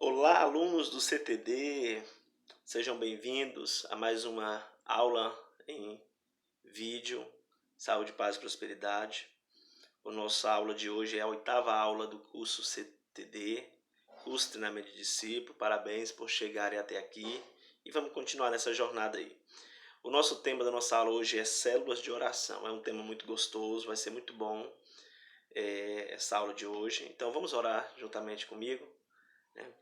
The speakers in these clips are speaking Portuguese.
Olá, alunos do CTD, sejam bem-vindos a mais uma aula em vídeo, Saúde, Paz e Prosperidade. A nossa aula de hoje é a 8ª aula do curso CTD, Curso de Treinamento de Discípulo. Parabéns por chegarem até aqui e vamos continuar nessa jornada aí. O nosso tema da nossa aula hoje é células de oração. É um tema muito gostoso, vai ser muito bom essa aula de hoje. Então vamos orar juntamente comigo, né?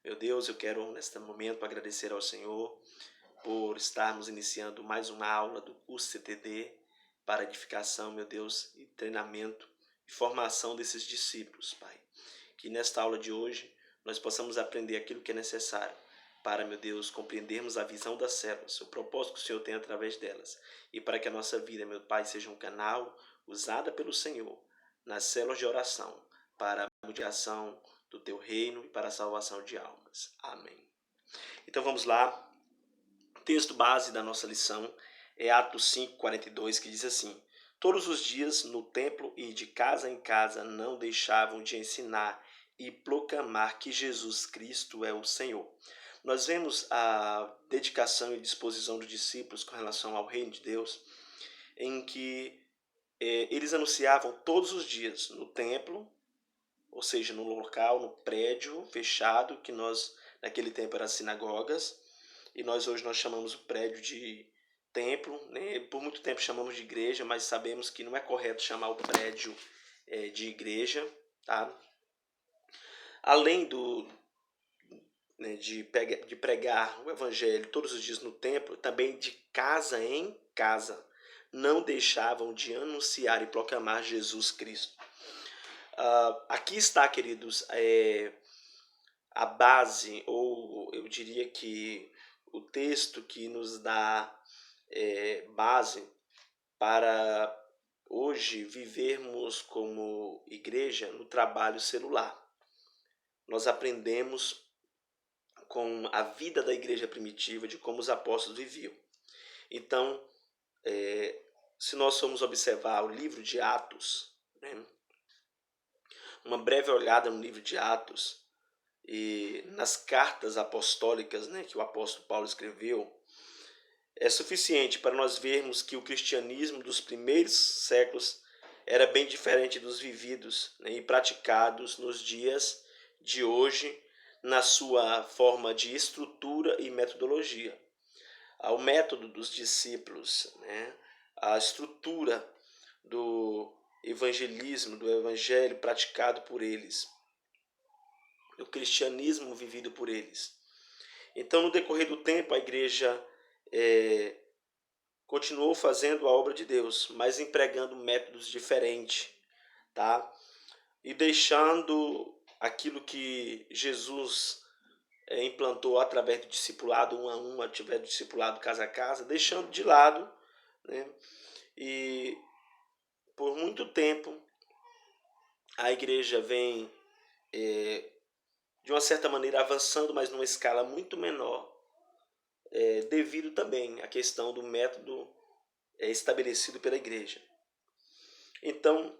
Meu Deus, eu quero neste momento agradecer ao Senhor por estarmos iniciando mais uma aula do curso CTD para edificação, meu Deus, e treinamento e formação desses discípulos, Pai. Que nesta aula de hoje nós possamos aprender aquilo que é necessário para, meu Deus, compreendermos a visão das células, o propósito que o Senhor tem através delas, e para que a nossa vida, meu Pai, seja um canal usada pelo Senhor nas células de oração para a multiplicação do teu reino e para a salvação de almas. Amém. Então vamos lá. O texto base da nossa lição é Atos 5:42, que diz assim: Todos os dias no templo e de casa em casa não deixavam de ensinar e proclamar que Jesus Cristo é o Senhor. Nós vemos a dedicação e disposição dos discípulos com relação ao reino de Deus, em que eles anunciavam todos os dias no templo, ou seja, no local, no prédio fechado, que nós naquele tempo eram sinagogas, e hoje nós chamamos o prédio de templo, né? Por muito tempo chamamos de igreja, mas sabemos que não é correto chamar o prédio de igreja, tá? Além de pregar o evangelho todos os dias no templo, também de casa em casa, não deixavam de anunciar e proclamar Jesus Cristo. Aqui está, queridos, a base, ou eu diria que o texto que nos dá base para hoje vivermos como igreja no trabalho celular. Nós aprendemos com a vida da igreja primitiva, de como os apóstolos viviam. Então, se nós formos observar o livro de Atos, né, uma breve olhada no livro de Atos e nas cartas apostólicas, né, que o apóstolo Paulo escreveu, é suficiente para nós vermos que o cristianismo dos primeiros séculos era bem diferente dos vividos, né, e praticados nos dias de hoje na sua forma de estrutura e metodologia. O método dos discípulos, né, a estrutura do evangelismo, do evangelho praticado por eles, o cristianismo vivido por eles. Então, no decorrer do tempo, a igreja continuou fazendo a obra de Deus, mas empregando métodos diferentes, tá? E deixando aquilo que Jesus implantou através do discipulado um a um, através do discipulado casa a casa, deixando de lado, né? E por muito tempo a igreja vem de uma certa maneira avançando, mas numa escala muito menor, devido também à questão do método estabelecido pela igreja. Então,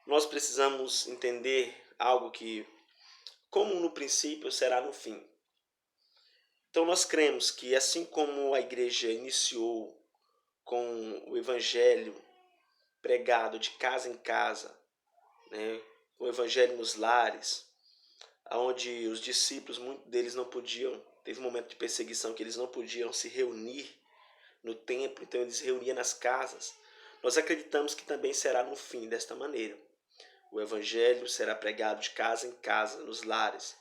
nós precisamos entender algo que, como no princípio, será no fim. Então, nós cremos que, assim como a igreja iniciou com o evangelho pregado de casa em casa, né, o evangelho nos lares, onde os discípulos, muitos deles não podiam, teve um momento de perseguição que eles não podiam se reunir no templo, então eles se reuniam nas casas. Nós acreditamos que também será no fim desta maneira. O evangelho será pregado de casa em casa, nos lares,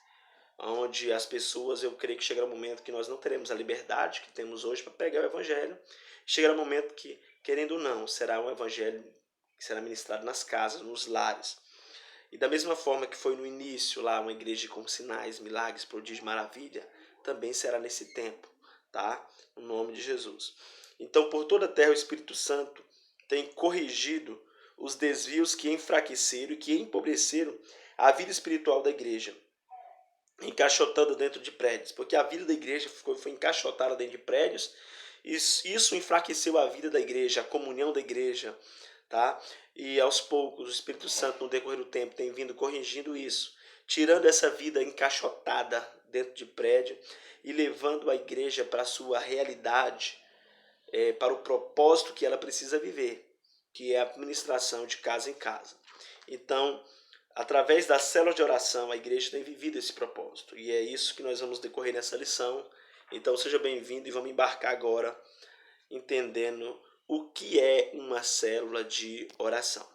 onde as pessoas, eu creio que chegará um momento que nós não teremos a liberdade que temos hoje para pregar o evangelho. Chegará um momento que, querendo ou não, será um evangelho que será ministrado nas casas, nos lares. E da mesma forma que foi no início lá uma igreja com sinais, milagres, prodígio, maravilha, também será nesse tempo, tá? No nome de Jesus. Então, por toda a terra, o Espírito Santo tem corrigido os desvios que enfraqueceram e que empobreceram a vida espiritual da igreja, encaixotada dentro de prédios, porque a vida da igreja foi encaixotada dentro de prédios, e isso enfraqueceu a vida da igreja, a comunhão da igreja, tá? E aos poucos o Espírito Santo, no decorrer do tempo, tem vindo corrigindo isso, tirando essa vida encaixotada dentro de prédio e levando a igreja para a sua realidade, para o propósito que ela precisa viver, que é a administração de casa em casa. Então, através da célula de oração, a igreja tem vivido esse propósito. E é isso que nós vamos decorrer nessa lição. Então, seja bem-vindo e vamos embarcar agora entendendo o que é uma célula de oração.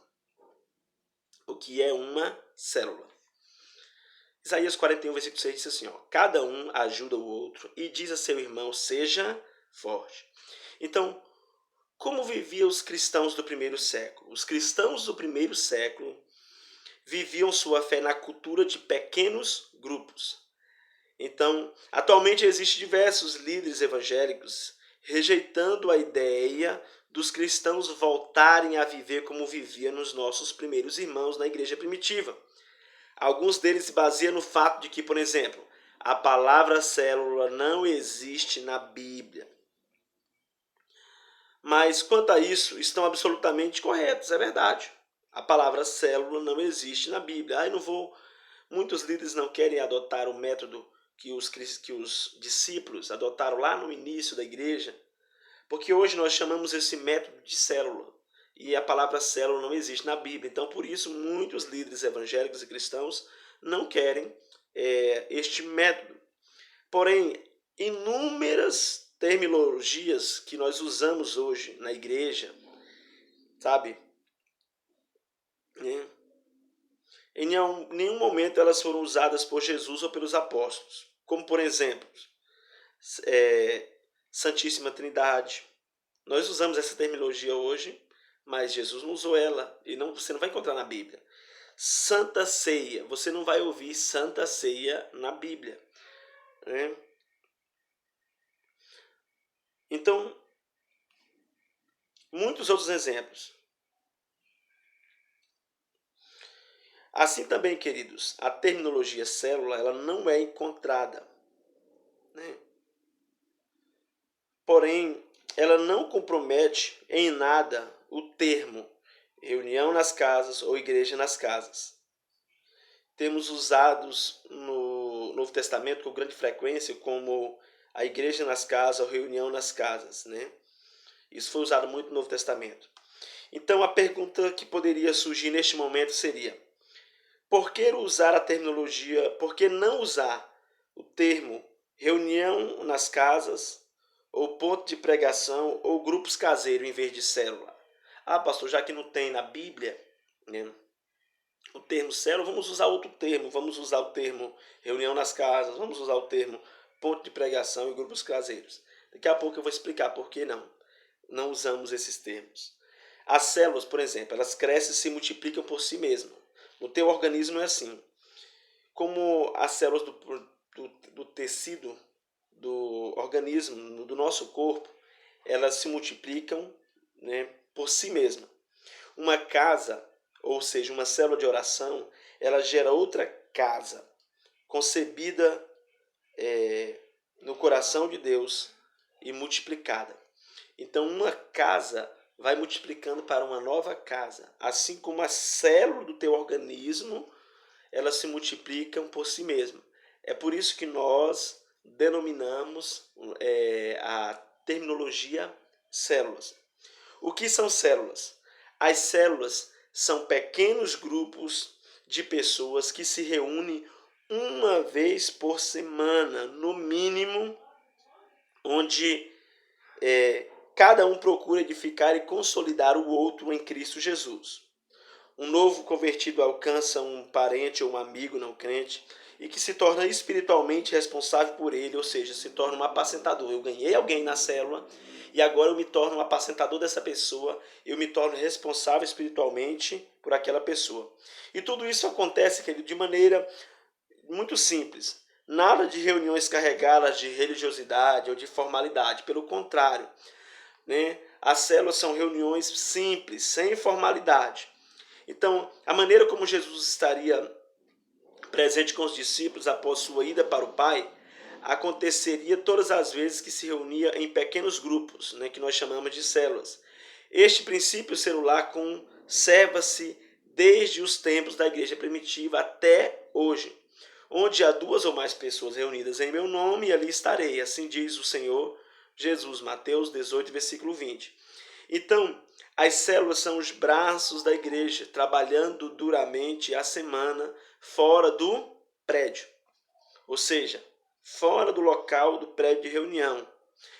O que é uma célula? Isaías 41, versículo 6 diz assim, cada um ajuda o outro e diz a seu irmão, seja forte. Então, como viviam os cristãos do primeiro século? Os cristãos do primeiro século viviam sua fé na cultura de pequenos grupos. Então, atualmente existem diversos líderes evangélicos rejeitando a ideia dos cristãos voltarem a viver como viviam nos nossos primeiros irmãos na igreja primitiva. Alguns deles se baseiam no fato de que, por exemplo, a palavra célula não existe na Bíblia. Mas quanto a isso, estão absolutamente corretos, é verdade. A palavra célula não existe na Bíblia. Muitos líderes não querem adotar o método que os discípulos adotaram lá no início da igreja, porque hoje nós chamamos esse método de célula. E a palavra célula não existe na Bíblia. Então, por isso, muitos líderes evangélicos e cristãos não querem este método. Porém, inúmeras terminologias que nós usamos hoje na igreja, sabe? Em nenhum momento elas foram usadas por Jesus ou pelos apóstolos. Como, por exemplo, Santíssima Trindade. Nós usamos essa terminologia hoje, mas Jesus não usou ela. E você não vai encontrar na Bíblia. Santa Ceia. Você não vai ouvir Santa Ceia na Bíblia. Né? Então, muitos outros exemplos. Assim também, queridos, a terminologia célula ela não é encontrada. Né? Porém, ela não compromete em nada o termo reunião nas casas ou igreja nas casas. Temos usados no Novo Testamento com grande frequência como a igreja nas casas ou reunião nas casas. Né? Isso foi usado muito no Novo Testamento. Então, a pergunta que poderia surgir neste momento seria: por que usar a terminologia, por que não usar o termo reunião nas casas, ou ponto de pregação, ou grupos caseiros em vez de célula? Ah, pastor, já que não tem na Bíblia, né, o termo célula, vamos usar outro termo. Vamos usar o termo reunião nas casas, vamos usar o termo ponto de pregação e grupos caseiros. Daqui a pouco eu vou explicar por que não usamos esses termos. As células, por exemplo, elas crescem e se multiplicam por si mesmas. No teu organismo é assim. Como as células do tecido do organismo, do nosso corpo, elas se multiplicam, né, por si mesma. Uma casa, ou seja, uma célula de oração, ela gera outra casa, concebida no coração de Deus e multiplicada. Então, uma casa vai multiplicando para uma nova casa. Assim como a célula do teu organismo, elas se multiplicam por si mesmas. É por isso que nós denominamos a terminologia células. O que são células? As células são pequenos grupos de pessoas que se reúnem uma vez por semana, no mínimo, onde cada um procura edificar e consolidar o outro em Cristo Jesus. Um novo convertido alcança um parente ou um amigo não crente e que se torna espiritualmente responsável por ele, ou seja, se torna um apacentador. Eu ganhei alguém na célula e agora eu me torno um apacentador dessa pessoa, eu me torno responsável espiritualmente por aquela pessoa. E tudo isso acontece, querido, de maneira muito simples. Nada de reuniões carregadas de religiosidade ou de formalidade, pelo contrário. Né? As células são reuniões simples, sem formalidade. Então, a maneira como Jesus estaria presente com os discípulos após sua ida para o Pai aconteceria todas as vezes que se reunia em pequenos grupos, né, que nós chamamos de células. Este princípio celular conserva-se desde os tempos da igreja primitiva até hoje. Onde há 2 ou mais pessoas reunidas em meu nome, ali estarei. Assim diz o Senhor Jesus. Mateus 18, versículo 20. Então, as células são os braços da igreja, trabalhando duramente a semana fora do prédio. Ou seja, fora do local do prédio de reunião.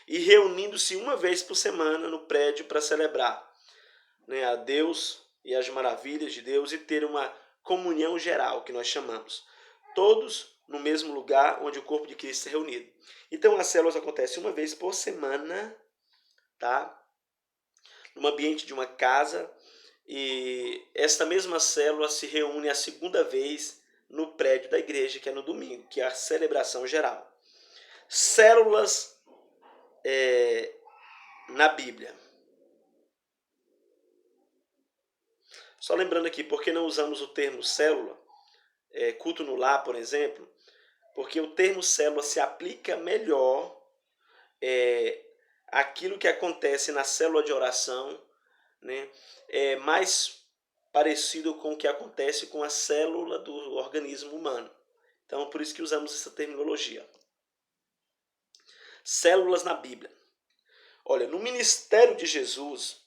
E reunindo-se uma vez por semana no prédio para celebrar, né, a Deus e as maravilhas de Deus e ter uma comunhão geral, que nós chamamos. Todos no mesmo lugar onde o corpo de Cristo é reunido. Então, as células acontecem uma vez por semana, tá? No ambiente de uma casa, e esta mesma célula se reúne a segunda vez no prédio da igreja, que é no domingo, que é a celebração geral. Células na Bíblia. Só lembrando aqui, por que não usamos o termo célula? Culto no lar, por exemplo, porque o termo célula se aplica melhor àquilo que acontece na célula de oração, né? É mais parecido com o que acontece com a célula do organismo humano. Então, por isso que usamos essa terminologia. Células na Bíblia. Olha, no ministério de Jesus,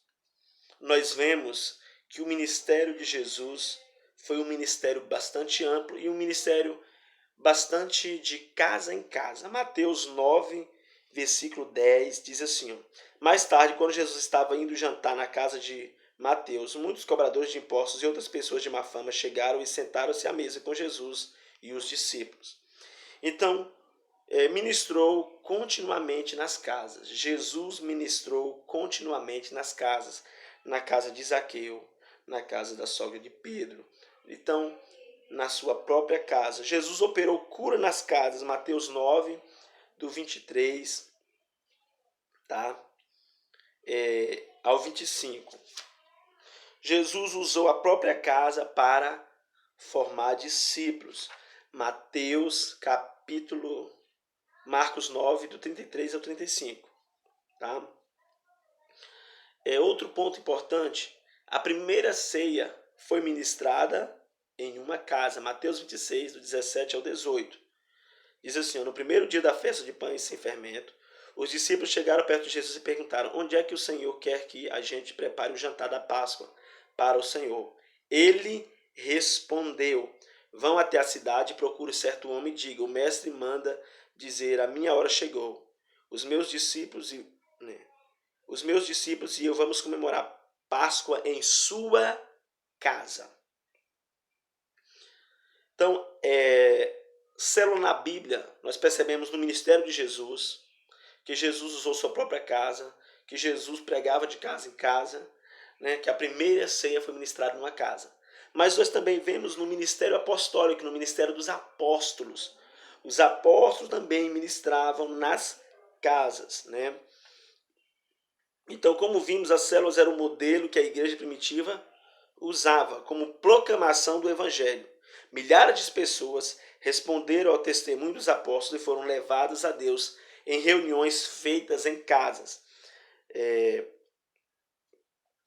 nós vemos que o ministério de Jesus foi um ministério bastante amplo e um ministério bastante de casa em casa. Mateus 9, versículo 10 diz assim: mais tarde, quando Jesus estava indo jantar na casa de Mateus, muitos cobradores de impostos e outras pessoas de má fama chegaram e sentaram-se à mesa com Jesus e os discípulos. Então, ministrou continuamente nas casas. Jesus ministrou continuamente nas casas. Na casa de Zaqueu, na casa da sogra de Pedro. Então, na sua própria casa. Jesus operou cura nas casas. Mateus 9, do 23, tá? Ao 25. Jesus usou a própria casa para formar discípulos. Marcos 9, do 33 ao 35. Tá? Outro ponto importante, a primeira ceia foi ministrada em uma casa. Mateus 26, do 17 ao 18. Diz assim: no primeiro dia da festa de pães sem fermento, os discípulos chegaram perto de Jesus e perguntaram: onde é que o Senhor quer que a gente prepare o jantar da Páscoa para o Senhor? Ele respondeu: vão até a cidade e procurem certo homem e digam: o mestre manda dizer, a minha hora chegou. Os meus discípulos e eu vamos comemorar Páscoa em sua casa. Então, célula na Bíblia, nós percebemos no ministério de Jesus, que Jesus usou sua própria casa, que Jesus pregava de casa em casa, né, que a primeira ceia foi ministrada numa casa. Mas nós também vemos no ministério apostólico, no ministério dos apóstolos. Os apóstolos também ministravam nas casas, né? Então, como vimos, as células eram o modelo que a igreja primitiva usava como proclamação do evangelho. Milhares de pessoas responderam ao testemunho dos apóstolos e foram levadas a Deus em reuniões feitas em casas.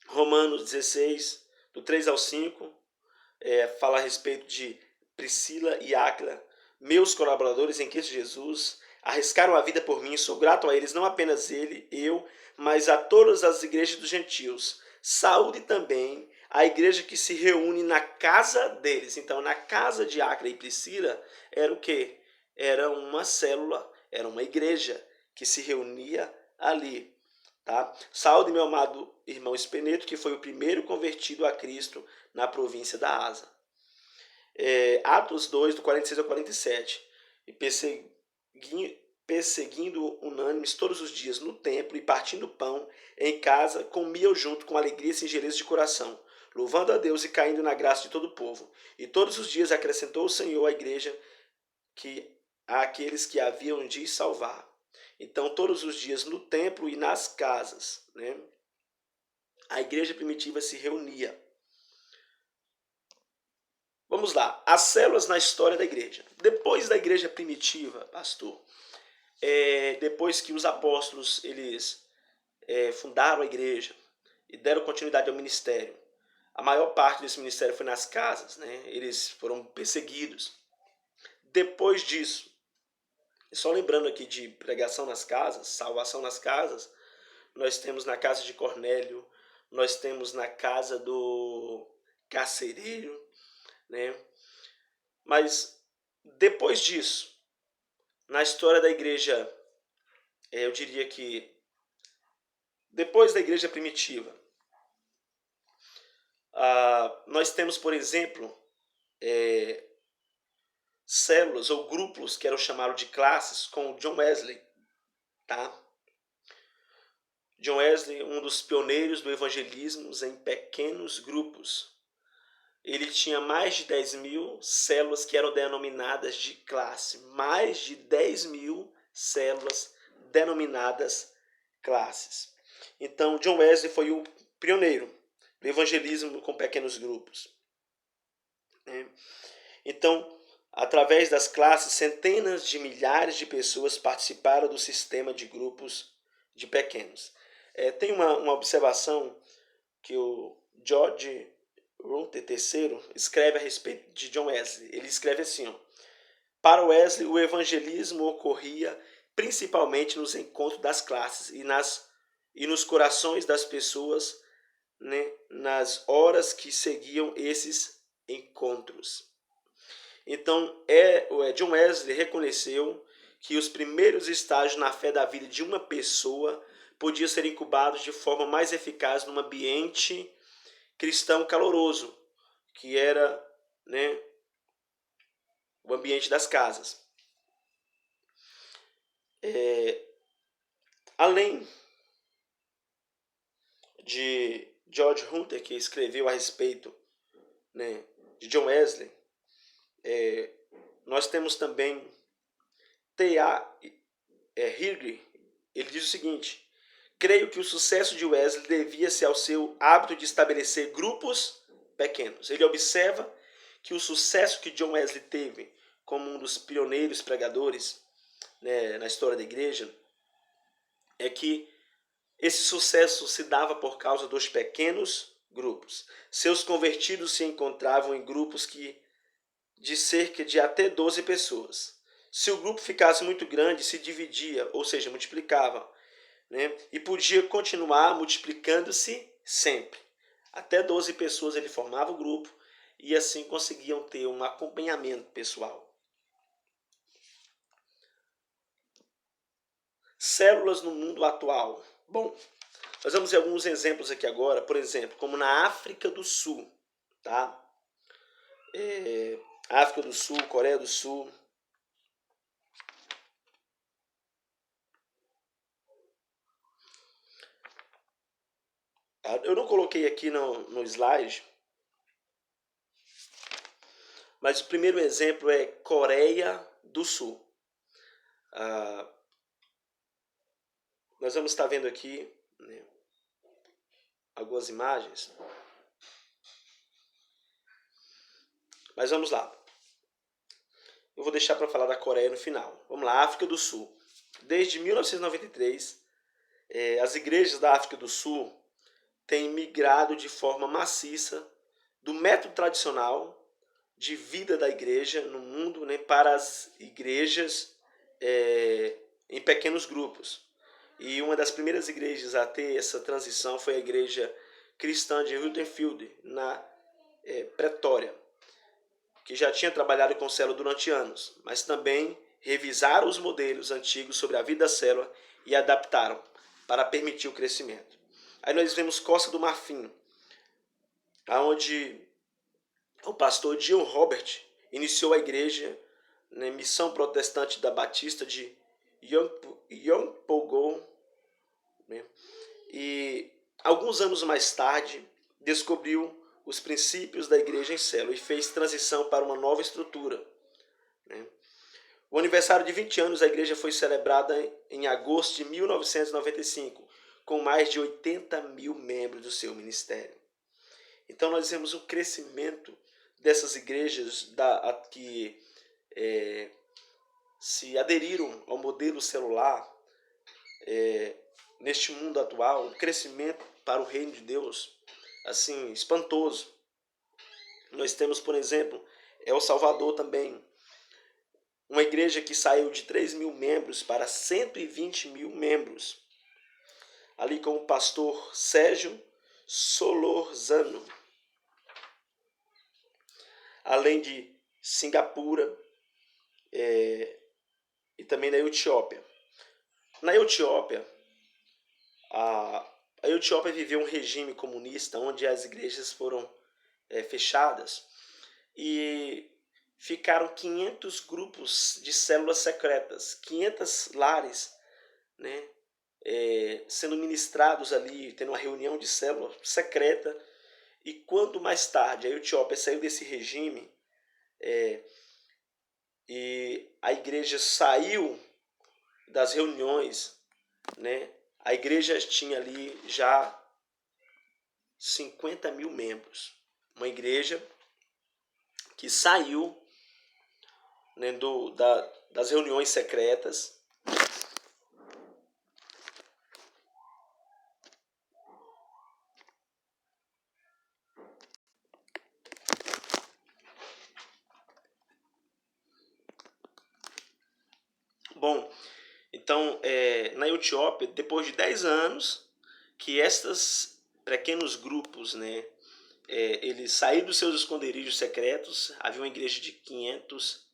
Romanos 16, do 3 ao 5, fala a respeito de Priscila e Áquila, meus colaboradores em Cristo Jesus, arriscaram a vida por mim, sou grato a eles, não apenas eu, mas a todas as igrejas dos gentios. Saúde também a igreja que se reúne na casa deles. Então, na casa de Áquila e Priscila, era o quê? Era uma célula, era uma igreja que se reunia ali. Tá? Saúde meu amado irmão Espeneto, que foi o primeiro convertido a Cristo na província da Ásia. Atos 2, do 46 ao 47. E perseguindo unânimes todos os dias no templo e partindo pão em casa, comiam junto com alegria e singeleza de coração, louvando a Deus e caindo na graça de todo o povo. E todos os dias acrescentou o Senhor à igreja àqueles que haviam de salvar. Então, todos os dias no templo e nas casas, né, a igreja primitiva se reunia. Vamos lá, as células na história da igreja. Depois da igreja primitiva, pastor, depois que os apóstolos eles fundaram a igreja e deram continuidade ao ministério, a maior parte desse ministério foi nas casas, né? Eles foram perseguidos. depois disso, só lembrando aqui de pregação nas casas, salvação nas casas, nós temos na casa de Cornélio, nós temos na casa do carcereiro, né? Mas depois disso, na história da igreja, eu diria que depois da igreja primitiva, nós temos, por exemplo, células ou grupos que eram chamados de classes, com John Wesley, tá? John Wesley, um dos pioneiros do evangelismo em pequenos grupos. Ele tinha mais de 10.000 células que eram denominadas de classe. Mais de 10.000 células denominadas classes. Então, John Wesley foi o pioneiro do evangelismo com pequenos grupos. Então, através das classes, centenas de milhares de pessoas participaram do sistema de grupos de pequenos. Tem uma observação que o George Runter III escreve a respeito de John Wesley. Ele escreve assim, ó: para Wesley, o evangelismo ocorria principalmente nos encontros das classes e nos corações das pessoas, né, nas horas que seguiam esses encontros. Então, John Wesley reconheceu que os primeiros estágios na fé da vida de uma pessoa podiam ser incubados de forma mais eficaz num ambiente cristão caloroso, que era, né, o ambiente das casas. Além de George Hunter, que escreveu a respeito, né, de John Wesley, nós temos também T.A. Higginson. Ele diz o seguinte: creio que o sucesso de Wesley devia-se ao seu hábito de estabelecer grupos pequenos. Ele observa que o sucesso que John Wesley teve como um dos pioneiros pregadores, né, na história da igreja, é que esse sucesso se dava por causa dos pequenos grupos. Seus convertidos se encontravam em grupos de cerca de até 12 pessoas. Se o grupo ficasse muito grande, se dividia, ou seja, multiplicava, né? E podia continuar multiplicando-se sempre. Até 12 pessoas ele formava o grupo e assim conseguiam ter um acompanhamento pessoal. Células no mundo atual. Bom, nós vamos ver alguns exemplos aqui agora, por exemplo, como na África do Sul, tá? África do Sul, Coreia do Sul. Eu não coloquei aqui no slide, mas o primeiro exemplo é Coreia do Sul. Nós vamos estar vendo aqui, né, algumas imagens. Mas vamos lá. Eu vou deixar para falar da Coreia no final. Vamos lá, África do Sul. Desde 1993, as igrejas da África do Sul têm migrado de forma maciça do método tradicional de vida da igreja no mundo, né, para as igrejas em pequenos grupos. E uma das primeiras igrejas a ter essa transição foi a igreja cristã de Huddersfield, na Pretória, que já tinha trabalhado com célula durante anos, mas também revisaram os modelos antigos sobre a vida da célula e adaptaram para permitir o crescimento. Aí nós vemos Costa do Marfim, onde o pastor John Robert iniciou a igreja, né, Missão Protestante da Batista de Yongpogo, né, e alguns anos mais tarde descobriu os princípios da igreja em célula e fez transição para uma nova estrutura, né. O aniversário de 20 anos da igreja foi celebrada em agosto de 1995, com mais de 80.000 membros do seu ministério. Então nós vemos o crescimento dessas igrejas que se aderiram ao modelo celular neste mundo atual, um crescimento para o reino de Deus assim espantoso. Nós temos, por exemplo, El Salvador também, Uma igreja que saiu de 3.000 membros para 120.000 membros, ali com o pastor Sérgio Solorzano, além de Singapura e também na Etiópia. Na Etiópia, a Etiópia viveu um regime comunista onde as igrejas foram fechadas e ficaram 500 grupos de células secretas, 500 lares, né, sendo ministrados ali, tendo uma reunião de célula secreta. E quando mais tarde a Etiópia saiu desse regime e a igreja saiu das reuniões, né, a igreja tinha ali já 50.000 membros. Uma igreja que saiu, né, das reuniões secretas. Bom, então, na Etiópia, depois de 10 anos, que estes pequenos grupos, né, eles saíram dos seus esconderijos secretos, havia uma igreja de 500,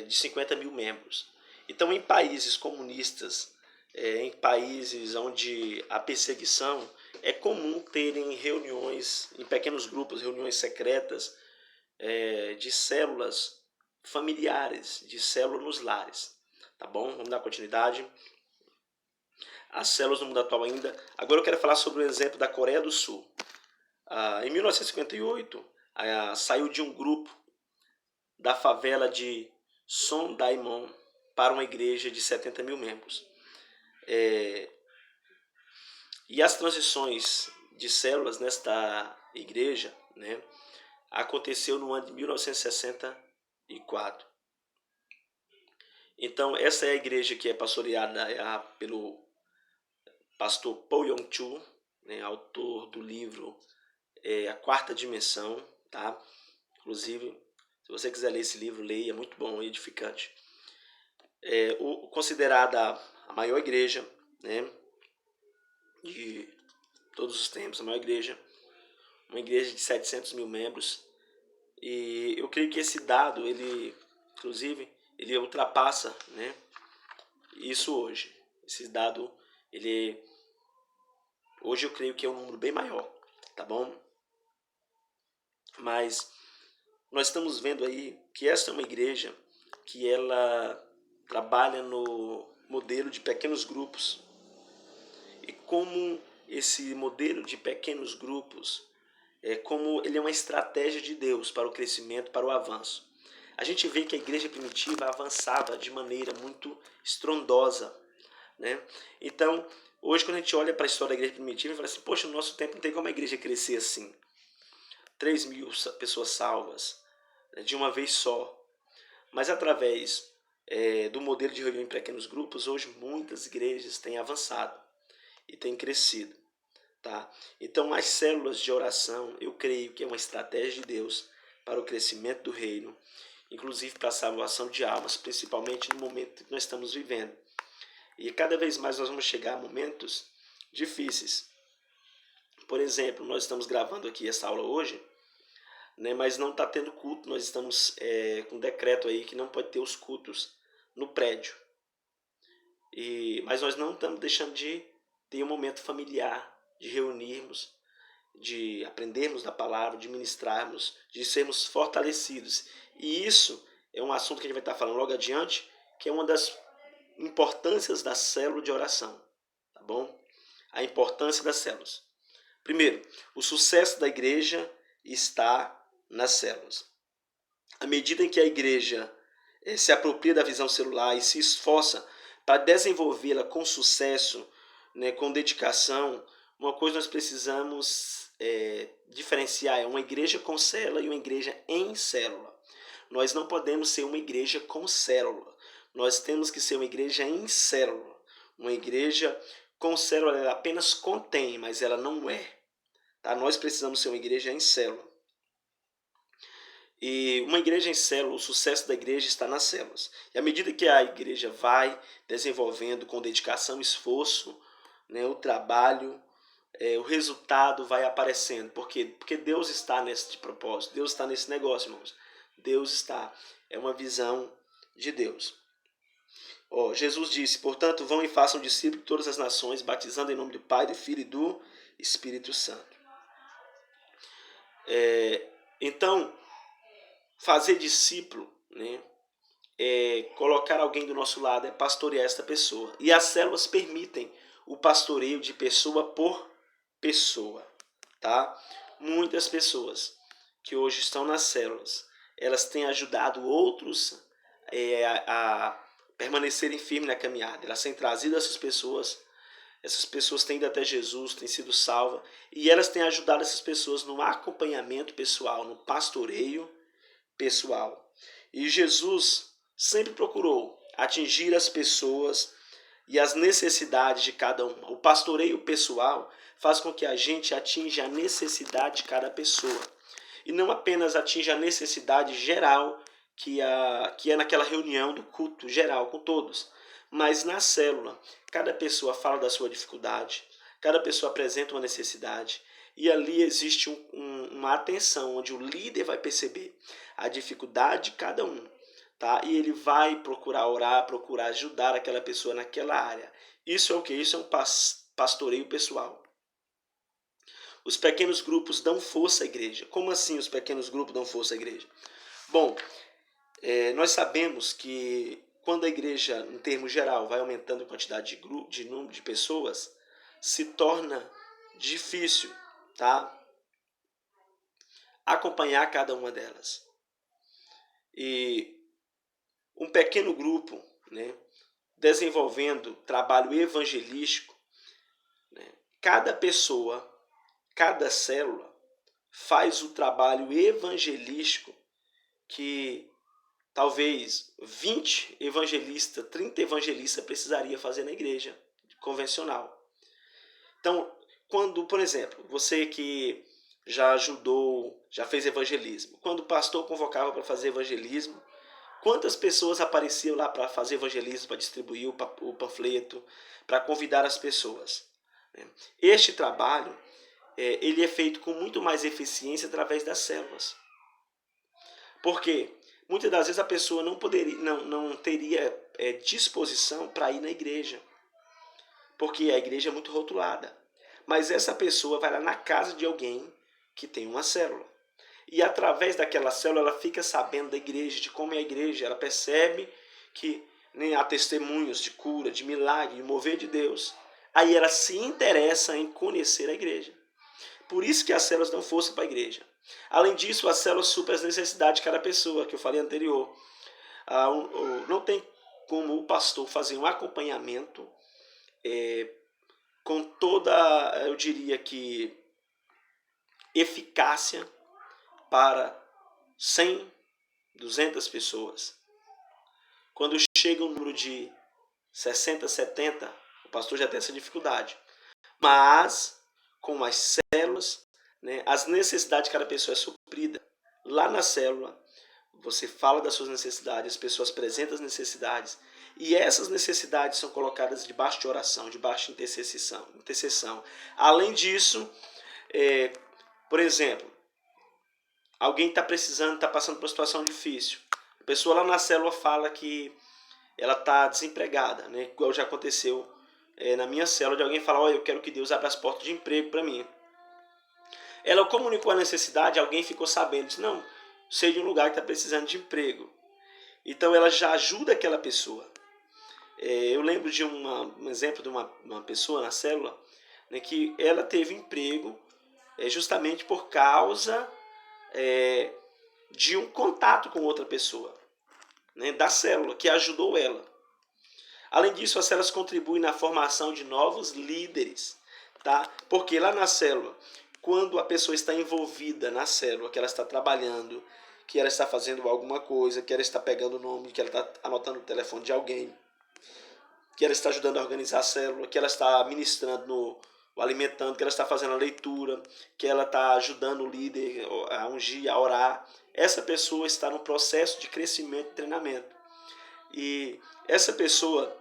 de 50.000 membros. Então, em países comunistas, em países onde há perseguição, é comum terem reuniões em pequenos grupos, reuniões secretas de células familiares, de células nos lares. Tá bom? Vamos dar continuidade. As células no mundo atual ainda. Agora eu quero falar sobre o exemplo da Coreia do Sul. Em 1958, saiu de um grupo da favela de Sondaimon para uma igreja de 70.000 membros. E as transições de células nesta igreja, né, aconteceu no ano de 1964. Então, essa é a igreja que é pastoreada pelo pastor Paul Yong-Chu, né, autor do livro A Quarta Dimensão. Tá? Inclusive, se você quiser ler esse livro, leia, é muito bom e edificante. Considerada a maior igreja, né, de todos os tempos, a maior igreja, uma igreja de 700.000 membros. E eu creio que esse dado, inclusive, ele ultrapassa, né, isso hoje. Esse dado, hoje eu creio que é um número bem maior, tá bom? Mas nós estamos vendo aí que essa é uma igreja que ela trabalha no modelo de pequenos grupos. E como esse modelo de pequenos grupos, como ele é uma estratégia de Deus para o crescimento, para o avanço. A gente vê que a igreja primitiva avançava de maneira muito estrondosa, né? Então, hoje quando a gente olha para a história da igreja primitiva, a gente fala assim, poxa, no nosso tempo não tem como a igreja crescer assim. 3.000 pessoas salvas, né, de uma vez só. Mas através do modelo de reunião em pequenos grupos, hoje muitas igrejas têm avançado e têm crescido. Tá? Então, as células de oração, eu creio que é uma estratégia de Deus para o crescimento do reino, inclusive para a salvação de almas, principalmente no momento que nós estamos vivendo. E cada vez mais nós vamos chegar a momentos difíceis. Por exemplo, nós estamos gravando aqui essa aula hoje, né, mas não está tendo culto. Nós estamos com um decreto aí que não pode ter os cultos no prédio. Mas nós não estamos deixando de ter um momento familiar, de reunirmos, de aprendermos da palavra, de ministrarmos, de sermos fortalecidos. E isso é um assunto que a gente vai estar falando logo adiante, que é uma das importâncias da célula de oração. Tá bom? A importância das células. Primeiro, o sucesso da igreja está nas células. À medida em que a igreja se apropria da visão celular e se esforça para desenvolvê-la com sucesso, né, com dedicação, uma coisa nós precisamos diferenciar é uma igreja com célula e uma igreja em célula. Nós não podemos ser uma igreja com célula. Nós temos que ser uma igreja em célula. Uma igreja com célula ela apenas contém, mas ela não é. Tá? Nós precisamos ser uma igreja em célula. E uma igreja em célula, o sucesso da igreja está nas células. E à medida que a igreja vai desenvolvendo com dedicação, esforço, né, o trabalho, o resultado vai aparecendo. Por quê? Porque Deus está nesse propósito, Deus está nesse negócio, irmãos. Deus está. É uma visão de Deus. Jesus disse, portanto, vão e façam discípulos de todas as nações, batizando em nome do Pai, do Filho e do Espírito Santo. Então, fazer discípulo, né, colocar alguém do nosso lado, é pastorear esta pessoa. E as células permitem o pastoreio de pessoa por pessoa. Tá? Muitas pessoas que hoje estão nas células, elas têm ajudado outros a permanecerem firmes na caminhada. Elas têm trazido essas pessoas têm ido até Jesus, têm sido salvas, e elas têm ajudado essas pessoas no acompanhamento pessoal, no pastoreio pessoal. E Jesus sempre procurou atingir as pessoas e as necessidades de cada uma. O pastoreio pessoal faz com que a gente atinja a necessidade de cada pessoa. E não apenas atinja a necessidade geral, que é naquela reunião do culto geral com todos, mas na célula, cada pessoa fala da sua dificuldade, cada pessoa apresenta uma necessidade, e ali existe uma atenção, onde o líder vai perceber a dificuldade de cada um, tá? E ele vai procurar orar, procurar ajudar aquela pessoa naquela área. Isso é o que? Isso é um pastoreio pessoal. Os pequenos grupos dão força à igreja. Como assim os pequenos grupos dão força à igreja? Bom, nós sabemos que quando a igreja, em termos geral, vai aumentando a quantidade de número de pessoas, se torna difícil, tá? Acompanhar cada uma delas. E um pequeno grupo, né, desenvolvendo trabalho evangelístico, né, cada pessoa, cada célula faz o trabalho evangelístico que talvez 20 evangelistas, 30 evangelistas precisaria fazer na igreja convencional. Então, quando, por exemplo, você que já ajudou, já fez evangelismo, quando o pastor convocava para fazer evangelismo, quantas pessoas apareciam lá para fazer evangelismo, para distribuir o panfleto, para convidar as pessoas? Este trabalho ele é feito com muito mais eficiência através das células. Por quê? Muitas das vezes a pessoa não teria disposição para ir na igreja, porque a igreja é muito rotulada. Mas essa pessoa vai lá na casa de alguém que tem uma célula. E através daquela célula ela fica sabendo da igreja, de como é a igreja. Ela percebe que há testemunhos de cura, de milagre, de mover de Deus. Aí ela se interessa em conhecer a igreja. Por isso que as células dão força para a igreja. Além disso, as células suprem as necessidades de cada pessoa, que eu falei anterior. Não tem como o pastor fazer um acompanhamento com toda, eu diria que, eficácia para 100, 200 pessoas. Quando chega um número de 60, 70, o pastor já tem essa dificuldade. Mas, com as células, né, as necessidades de cada pessoa é suprida. Lá na célula, você fala das suas necessidades, as pessoas apresentam as necessidades, e essas necessidades são colocadas debaixo de oração, debaixo de intercessão. Além disso, por exemplo, alguém está precisando, está passando por uma situação difícil. A pessoa lá na célula fala que ela está desempregada, né? Igual já aconteceu na minha célula, de alguém falar, eu quero que Deus abra as portas de emprego para mim. Ela comunicou a necessidade, alguém ficou sabendo, disse, não, sei de um lugar que está precisando de emprego. Então ela já ajuda aquela pessoa. Eu lembro de um exemplo de uma pessoa na célula, né, que ela teve emprego justamente por causa de um contato com outra pessoa, né, da célula, que ajudou ela. Além disso, as células contribuem na formação de novos líderes, tá? Porque lá na célula, quando a pessoa está envolvida na célula, que ela está trabalhando, que ela está fazendo alguma coisa, que ela está pegando o nome, que ela está anotando o telefone de alguém, que ela está ajudando a organizar a célula, que ela está ministrando, alimentando, que ela está fazendo a leitura, que ela está ajudando o líder a ungir, a orar, essa pessoa está no processo de crescimento e treinamento. E essa pessoa,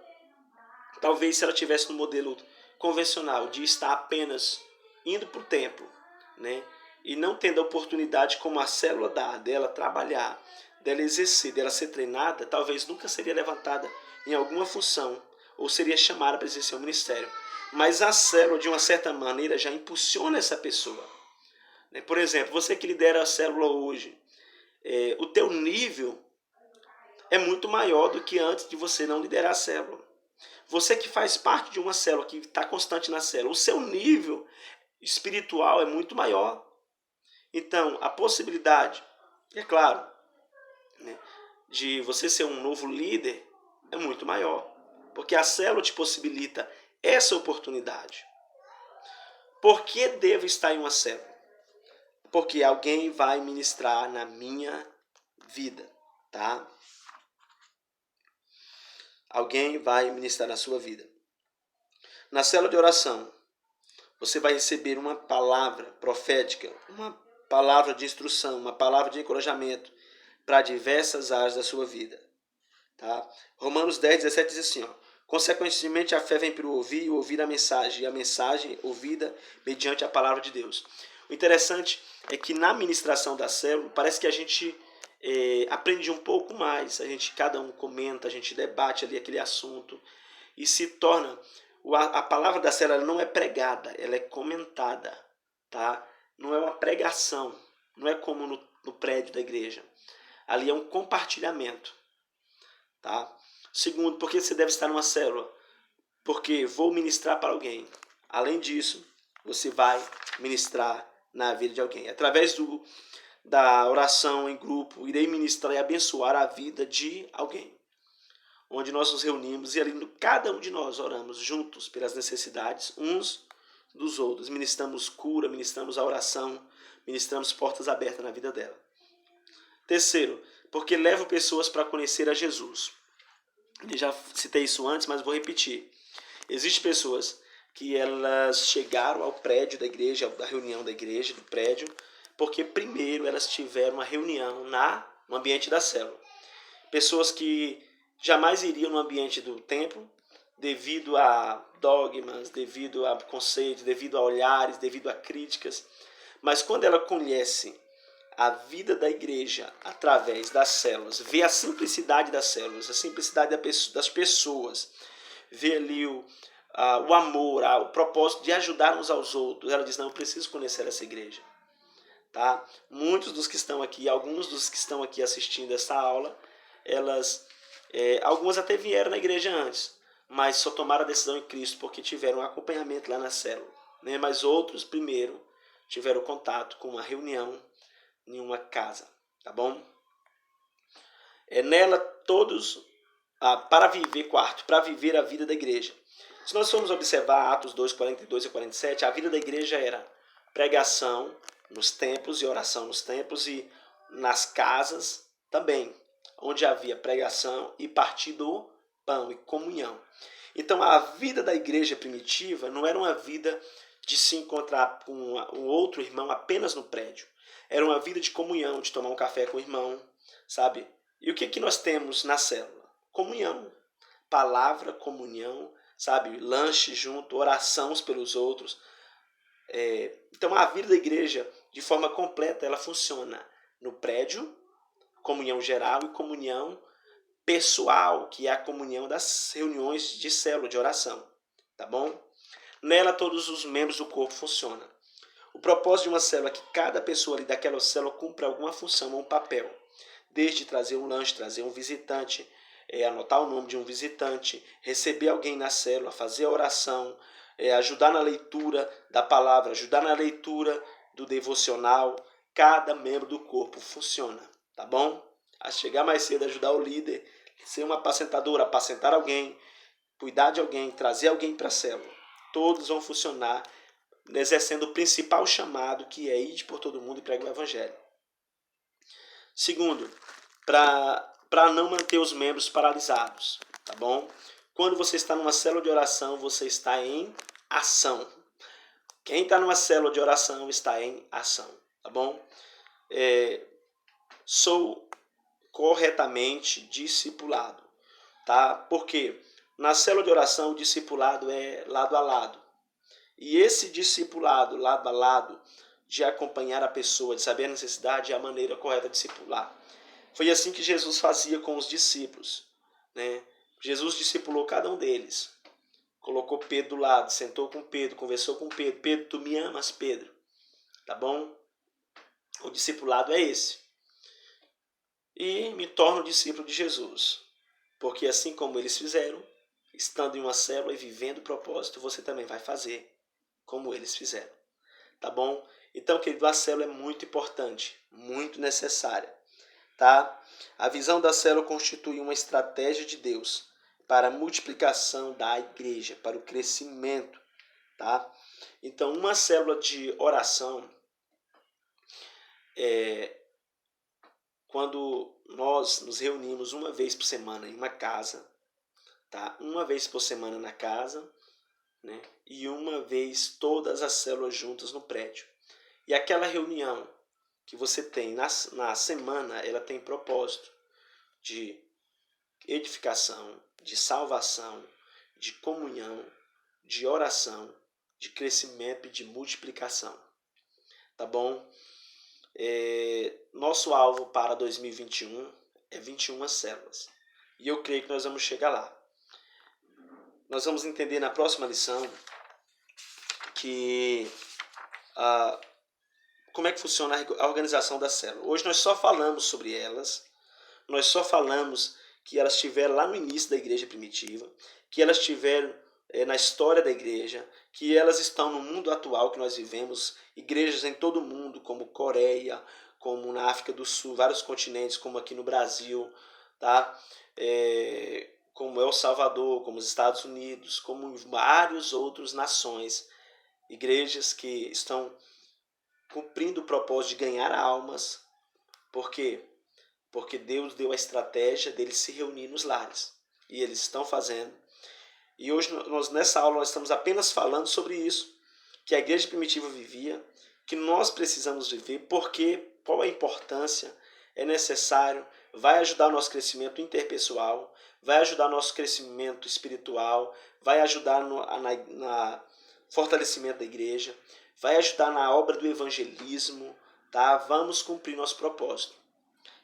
talvez se ela tivesse no modelo convencional de estar apenas indo para o templo, né, e não tendo a oportunidade como a célula dá, dela trabalhar, dela exercer, dela ser treinada, talvez nunca seria levantada em alguma função ou seria chamada para exercer um ministério. Mas a célula, de uma certa maneira, já impulsiona essa pessoa. Por exemplo, você que lidera a célula hoje, o teu nível é muito maior do que antes de você não liderar a célula. Você que faz parte de uma célula, que está constante na célula, o seu nível espiritual é muito maior. Então, a possibilidade, é claro, né, de você ser um novo líder é muito maior. Porque a célula te possibilita essa oportunidade. Por que devo estar em uma célula? Porque alguém vai ministrar na minha vida, tá? Alguém vai ministrar na sua vida. Na célula de oração, você vai receber uma palavra profética, uma palavra de instrução, uma palavra de encorajamento para diversas áreas da sua vida. Tá? Romanos 10:17 diz assim, ó, consequentemente a fé vem pelo ouvir e ouvir a mensagem, e a mensagem ouvida mediante a palavra de Deus. O interessante é que na ministração da célula, parece que a gente aprende um pouco mais, cada um comenta, a gente debate ali aquele assunto e se torna, a palavra da célula não é pregada, ela é comentada, tá? Não é uma pregação, não é como no prédio da igreja, ali é um compartilhamento, tá? Segundo, por que você deve estar numa célula? Porque vou ministrar para alguém. Além disso, você vai ministrar na vida de alguém. Através da oração em grupo, irei ministrar e abençoar a vida de alguém. Onde nós nos reunimos e ali cada um de nós oramos juntos pelas necessidades uns dos outros. Ministramos cura, ministramos a oração, ministramos portas abertas na vida dela. Terceiro, porque levo pessoas para conhecer a Jesus. Eu já citei isso antes, mas vou repetir. Existem pessoas que elas chegaram ao prédio da igreja, da reunião da igreja, do prédio, porque primeiro elas tiveram uma reunião no ambiente da célula. Pessoas que jamais iriam no ambiente do templo, devido a dogmas, devido a conceitos, devido a olhares, devido a críticas. Mas quando ela conhece a vida da igreja através das células, vê a simplicidade das células, a simplicidade das pessoas, vê ali o amor, o propósito de ajudar uns aos outros, ela diz, não, eu preciso conhecer essa igreja. Tá? Muitos dos que estão aqui, alguns dos que estão aqui assistindo essa aula, algumas até vieram na igreja antes, mas só tomaram a decisão em Cristo porque tiveram um acompanhamento lá na célula, né? Mas outros, primeiro, tiveram contato com uma reunião em uma casa, tá bom? Nela todos, para viver a vida da igreja. Se nós formos observar Atos 2:42 e 47, a vida da igreja era pregação nos templos e oração nos templos e nas casas também, onde havia pregação e partir do pão e comunhão. Então a vida da igreja primitiva não era uma vida de se encontrar com um outro irmão apenas no prédio. Era uma vida de comunhão, de tomar um café com o irmão, sabe? E o que nós temos na célula? Comunhão, palavra, comunhão, sabe? Lanche junto, oração uns pelos outros. Então a vida da igreja, de forma completa, ela funciona no prédio, comunhão geral e comunhão pessoal, que é a comunhão das reuniões de célula, de oração, tá bom? Nela todos os membros do corpo funcionam. O propósito de uma célula é que cada pessoa ali daquela célula cumpra alguma função ou um papel. Desde trazer um lanche, trazer um visitante, anotar o nome de um visitante, receber alguém na célula, fazer a oração, ajudar na leitura da palavra, ajudar na leitura do devocional. Cada membro do corpo funciona, tá bom? A chegar mais cedo, ajudar o líder, ser uma apacentadora, apacentar alguém, cuidar de alguém, trazer alguém para a célula. Todos vão funcionar exercendo o principal chamado, que é ir por todo mundo e pregar o evangelho. Segundo, para não manter os membros paralisados, tá bom? Quando você está numa célula de oração, você está em ação. Quem está numa célula de oração está em ação, tá bom? sou corretamente discipulado, tá? Porque na célula de oração o discipulado é lado a lado. E esse discipulado lado a lado, de acompanhar a pessoa, de saber a necessidade, é a maneira correta de discipular. Foi assim que Jesus fazia com os discípulos, né? Jesus discipulou cada um deles. Colocou Pedro do lado, sentou com Pedro, conversou com Pedro. Pedro, tu me amas, Pedro? Tá bom? O discipulado é esse. E me torno discípulo de Jesus. Porque assim como eles fizeram, estando em uma célula e vivendo o propósito, você também vai fazer como eles fizeram. Tá bom? Então, querido, a célula é muito importante, muito necessária. Tá? A visão da célula constitui uma estratégia de Deus para a multiplicação da igreja, para o crescimento. Tá? Então, uma célula de oração quando nós nos reunimos uma vez por semana em uma casa, tá? Uma vez por semana na casa, né? E uma vez todas as células juntas no prédio. E aquela reunião que você tem na semana, ela tem propósito de edificação, de salvação, de comunhão, de oração, de crescimento e de multiplicação. Tá bom? Nosso alvo para 2021 é 21 células. E eu creio que nós vamos chegar lá. Nós vamos entender na próxima lição que como é que funciona a organização da célula. Hoje nós só falamos sobre elas, nós só falamos que elas estiveram lá no início da igreja primitiva, que elas estiveram na história da igreja, que elas estão no mundo atual que nós vivemos, igrejas em todo o mundo, como Coreia, como na África do Sul, vários continentes, como aqui no Brasil, tá? Como El Salvador, como os Estados Unidos, como em várias outras nações, igrejas que estão cumprindo o propósito de ganhar almas. Por quê? Porque Deus deu a estratégia deles se reunir nos lares. E eles estão fazendo. E hoje, nessa aula, nós estamos apenas falando sobre isso, que a igreja primitiva vivia, que nós precisamos viver, porque qual a importância, é necessário, vai ajudar o nosso crescimento interpessoal, vai ajudar o nosso crescimento espiritual, vai ajudar no fortalecimento da igreja, vai ajudar na obra do evangelismo, tá? Vamos cumprir nosso propósito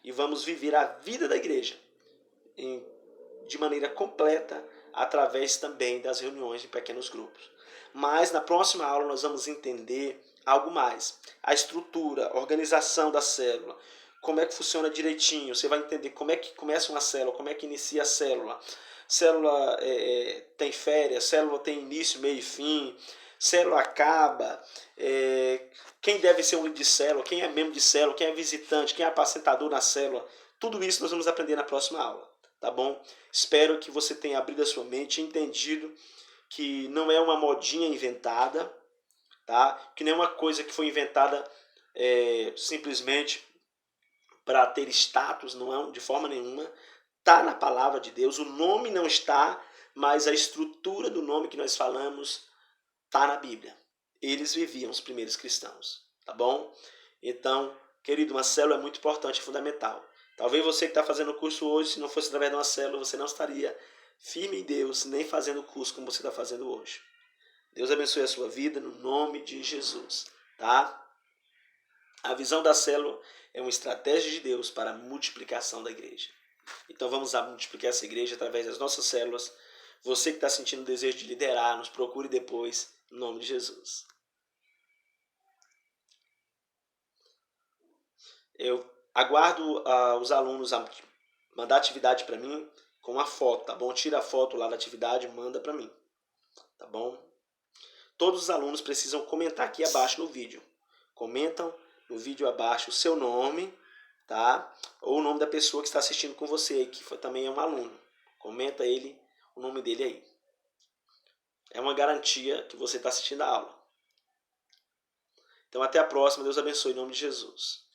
e vamos viver a vida da igreja de maneira completa, através também das reuniões em pequenos grupos. Mas na próxima aula nós vamos entender algo mais. A estrutura, a organização da célula, como é que funciona direitinho. Você vai entender como é que começa uma célula, como é que inicia a célula. Célula tem férias, célula tem início, meio e fim, célula acaba, quem deve ser um líder de célula, quem é membro de célula, quem é visitante, quem é apacentador na célula. Tudo isso nós vamos aprender na próxima aula. Tá bom? Espero que você tenha abrido a sua mente e entendido que não é uma modinha inventada, tá? Que não é uma coisa que foi inventada simplesmente para ter status, não é de forma nenhuma. Está na palavra de Deus, o nome não está, mas a estrutura do nome que nós falamos está na Bíblia. Eles viviam, os primeiros cristãos, tá bom? Então, querido, uma célula é muito importante, é fundamental. Talvez você que está fazendo o curso hoje, se não fosse através de uma célula, você não estaria firme em Deus, nem fazendo o curso como você está fazendo hoje. Deus abençoe a sua vida no nome de Jesus, tá? A visão da célula é uma estratégia de Deus para a multiplicação da igreja. Então vamos multiplicar essa igreja através das nossas células. Você que está sentindo o desejo de liderar, nos procure depois, em nome de Jesus. Eu aguardo os alunos a mandar atividade para mim com uma foto, tá bom? Tira a foto lá da atividade e manda para mim, tá bom? Todos os alunos precisam comentar aqui abaixo no vídeo. Comentam no vídeo abaixo o seu nome, tá? Ou o nome da pessoa que está assistindo com você, que também é um aluno. Comenta o nome dele aí. É uma garantia que você está assistindo a aula. Então até a próxima. Deus abençoe em nome de Jesus.